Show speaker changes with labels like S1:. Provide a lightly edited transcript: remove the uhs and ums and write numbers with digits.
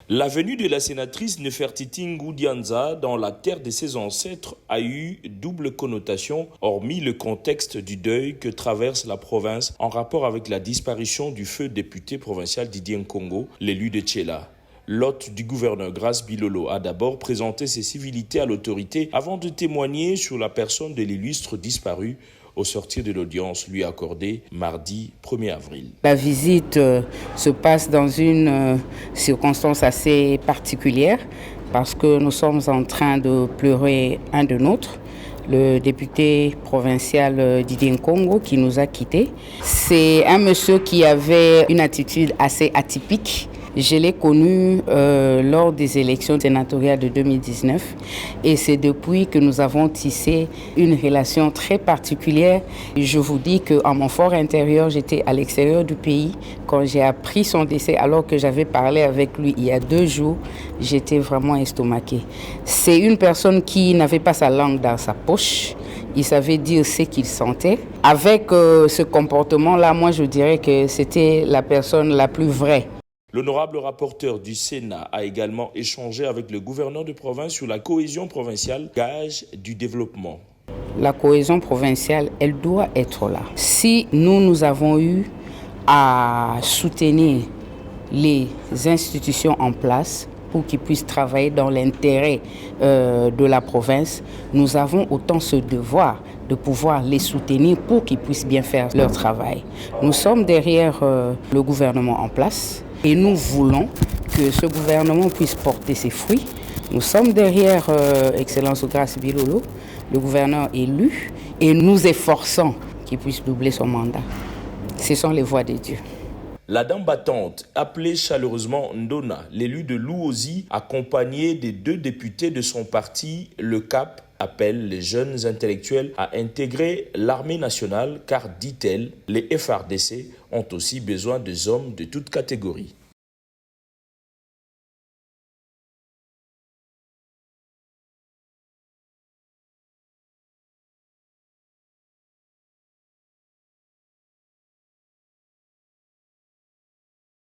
S1: La venue de la sénatrice Nefertiti Ngoudianza dans la terre de ses ancêtres a eu double connotation, hormis le contexte du deuil que traverse la province en rapport avec la disparition du feu député provincial Didier Nkongo, l'élu de Tchela. L'hôte du gouverneur Grace Bilolo a d'abord présenté ses civilités à l'autorité avant de témoigner sur la personne de l'illustre disparu au sortir de l'audience lui accordée mardi 1er avril.
S2: La visite se passe dans une circonstance assez particulière parce que nous sommes en train de pleurer un de nôtres, le député provincial Didier Nkongo qui nous a quittés. C'est un monsieur qui avait une attitude assez atypique. Je l'ai connu lors des élections sénatoriales de 2019 et c'est depuis que nous avons tissé une relation très particulière. Je vous dis qu'en mon fort intérieur, j'étais à l'extérieur du pays. Quand j'ai appris son décès, alors que j'avais parlé avec lui il y a 2 jours, j'étais vraiment estomaquée. C'est une personne qui n'avait pas sa langue dans sa poche. Il savait dire ce qu'il sentait. Avec ce comportement-là, moi je dirais que c'était la personne la plus vraie.
S1: L'honorable rapporteur du Sénat a également échangé avec le gouverneur de province sur la cohésion provinciale, gage du développement.
S2: La cohésion provinciale, elle doit être là. Si nous avons eu à soutenir les institutions en place pour qu'ils puissent travailler dans l'intérêt de la province, nous avons autant ce devoir de pouvoir les soutenir pour qu'ils puissent bien faire leur travail. Nous sommes derrière le gouvernement en place. Et nous voulons que ce gouvernement puisse porter ses fruits. Nous sommes derrière Excellence Grace Bilolo, le gouverneur élu, et nous efforçons qu'il puisse doubler son mandat. Ce sont les voies de Dieu.
S1: La dame battante, appelée chaleureusement Ndona, l'élu de Louosi, accompagnée des 2 députés de son parti, le CAP, appelle les jeunes intellectuels à intégrer l'armée nationale car, dit-elle, les FARDC ont aussi besoin des hommes de toute catégorie.